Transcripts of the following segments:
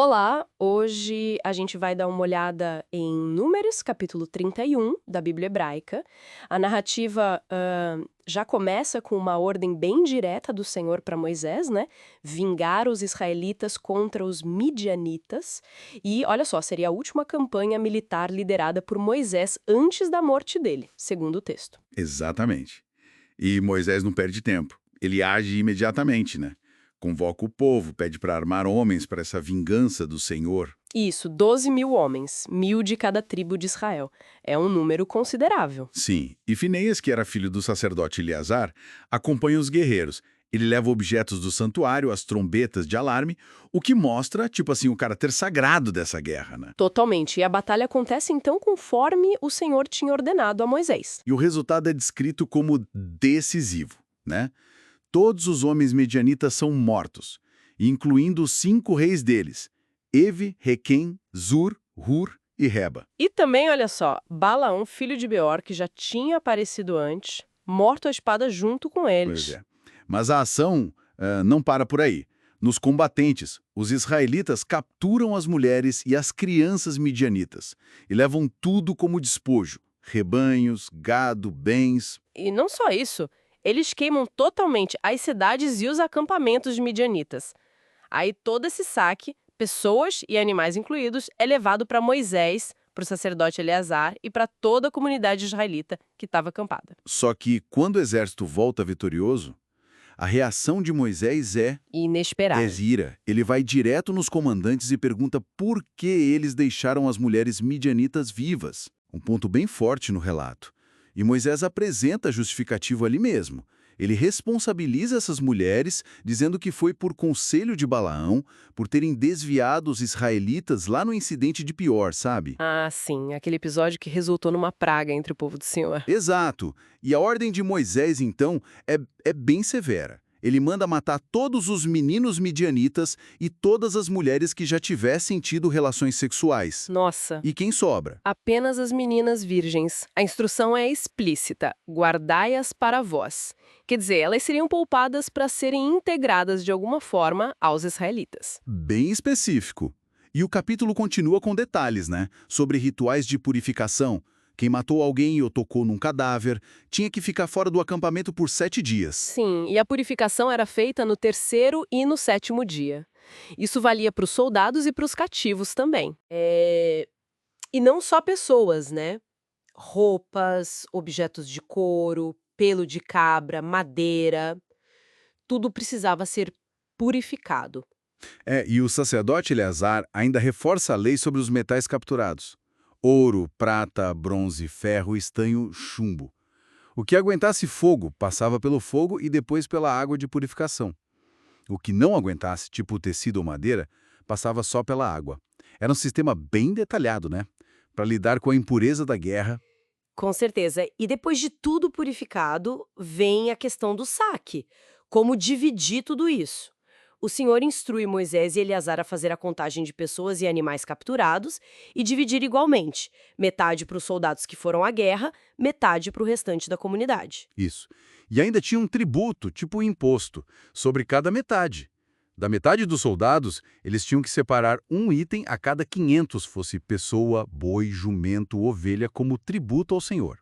Olá, hoje a gente vai dar uma olhada em Números, capítulo 31 da Bíblia Hebraica. A narrativa já começa com uma ordem bem direta do Senhor para Moisés, né? Vingar os israelitas contra os midianitas. E olha só, seria a última campanha militar liderada por Moisés antes da morte dele, segundo o texto. Exatamente. E Moisés não perde tempo. Ele age imediatamente, né? Convoca o povo, pede para armar homens para essa vingança do Senhor. Isso, 12.000 homens, 1.000 de cada tribo de Israel. É um número considerável. Sim, e Fineias, que era filho do sacerdote Eleazar, acompanha os guerreiros. Ele leva objetos do santuário, as trombetas de alarme, o que mostra, tipo assim, o caráter sagrado dessa guerra, né? Totalmente. E a batalha acontece então conforme o Senhor tinha ordenado a Moisés. E o resultado é descrito como decisivo, né? Todos os homens medianitas são mortos, incluindo os 5 reis deles, Eve, Requem, Zur, Hur e Reba. E também, olha só, Balaão, filho de Beor, que já tinha aparecido antes, morto à espada junto com Pois eles. é. Mas a ação não para por aí. Nos combatentes, os israelitas capturam as mulheres e as crianças midianitas e levam tudo como despojo, rebanhos, gado, bens. E não só isso, eles queimam totalmente as cidades e os acampamentos de midianitas. Aí todo esse saque, pessoas e animais incluídos, é levado para Moisés, para o sacerdote Eleazar e para toda a comunidade israelita que estava acampada. Só que, quando o exército volta vitorioso, a reação de Moisés é Inesperado. ira. Ele vai direto nos comandantes e pergunta por que eles deixaram as mulheres midianitas vivas. Um ponto bem forte no relato. E Moisés apresenta a justificativa ali mesmo. Ele responsabiliza essas mulheres, dizendo que foi por conselho de Balaão, por terem desviado os israelitas lá no incidente de Pior, sabe? Ah, sim, aquele episódio que resultou numa praga entre o povo do Senhor. Exato. E a ordem de Moisés, então, é bem severa. Ele manda matar todos os meninos midianitas e todas as mulheres que já tivessem tido relações sexuais. Nossa, E quem sobra? apenas as meninas virgens. A instrução é explícita: guardai-as para vós. Quer dizer, elas seriam poupadas para serem integradas de alguma forma aos israelitas. Bem específico. E o capítulo continua com detalhes, né? Sobre rituais de purificação. Quem matou alguém ou tocou num cadáver tinha que ficar fora do acampamento por 7 dias. Sim, e a purificação era feita no terceiro e no sétimo dia. Isso valia para os soldados e para os cativos também. E não só pessoas, né? Roupas, objetos de couro, pelo de cabra, madeira, tudo precisava ser purificado. E o sacerdote Eleazar ainda reforça a lei sobre os metais capturados. Ouro, prata, bronze, ferro, estanho, chumbo. O que aguentasse fogo passava pelo fogo e depois pela água de purificação. O que não aguentasse, tipo tecido ou madeira, passava só pela água. Era um sistema bem detalhado, né? Para lidar com a impureza da guerra. Com certeza. E depois de tudo purificado, vem a questão do saque. Como dividir tudo isso? O Senhor instrui Moisés e Eleazar a fazer a contagem de pessoas e animais capturados e dividir igualmente, metade para os soldados que foram à guerra, metade para o restante da comunidade. Isso. E ainda tinha um tributo, tipo um imposto, sobre cada metade. Da metade dos soldados, eles tinham que separar um item a cada 500, fosse pessoa, boi, jumento, ovelha, como tributo ao Senhor.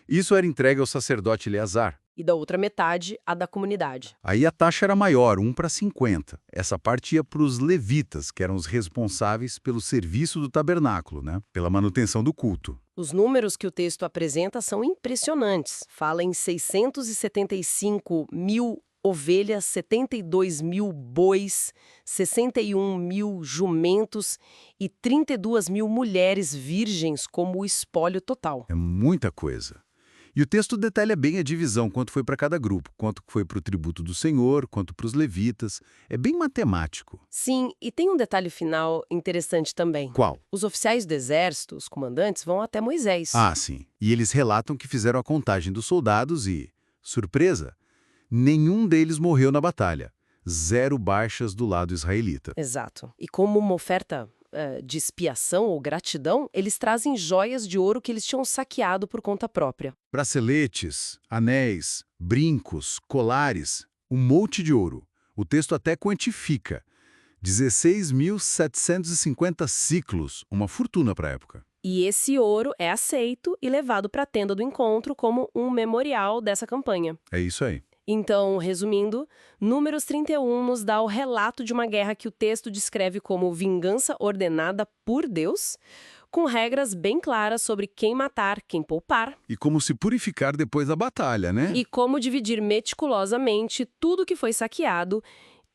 Isso era entregue ao sacerdote Eleazar. E da outra metade, a da comunidade. Aí a taxa era maior, 1 para 50. Essa parte ia para os levitas, que eram os responsáveis pelo serviço do tabernáculo, né? Pela manutenção do culto. Os números que o texto apresenta são impressionantes. Fala em 675 mil ovelhas, 72 mil bois, 61 mil jumentos e 32 mil mulheres virgens como o espólio total. É muita coisa. E o texto detalha bem a divisão, quanto foi para cada grupo, quanto foi para o tributo do Senhor, quanto para os levitas. É bem matemático. Sim, e tem um detalhe final interessante também. Qual? Os oficiais do exército, os comandantes, vão até Moisés. Ah, sim. E eles relatam que fizeram a contagem dos soldados e, surpresa, nenhum deles morreu na batalha. 0 baixas do lado israelita. Exato. E como uma oferta de expiação ou gratidão, eles trazem joias de ouro que eles tinham saqueado por conta própria. Braceletes, anéis, brincos, colares, um monte de ouro. O texto até quantifica. 16.750 ciclos, uma fortuna para a época. E esse ouro é aceito e levado para a tenda do encontro como um memorial dessa campanha. É isso aí. Então, resumindo, Números 31 nos dá o relato de uma guerra que o texto descreve como vingança ordenada por Deus, com regras bem claras sobre quem matar, quem poupar, E como se purificar depois da batalha, né? e como dividir meticulosamente tudo que foi saqueado,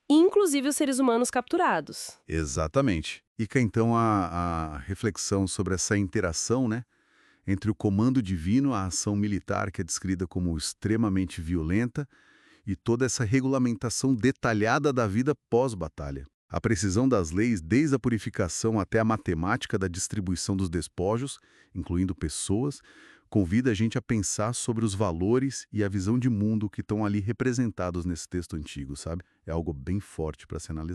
inclusive os seres humanos capturados. Exatamente. Fica então a reflexão sobre essa interação, né, entre o comando divino, a ação militar que é descrita como extremamente violenta e toda essa regulamentação detalhada da vida pós-batalha. A precisão das leis, desde a purificação até a matemática da distribuição dos despojos, incluindo pessoas, convida a gente a pensar sobre os valores e a visão de mundo que estão ali representados nesse texto antigo, sabe? É algo bem forte para se analisar.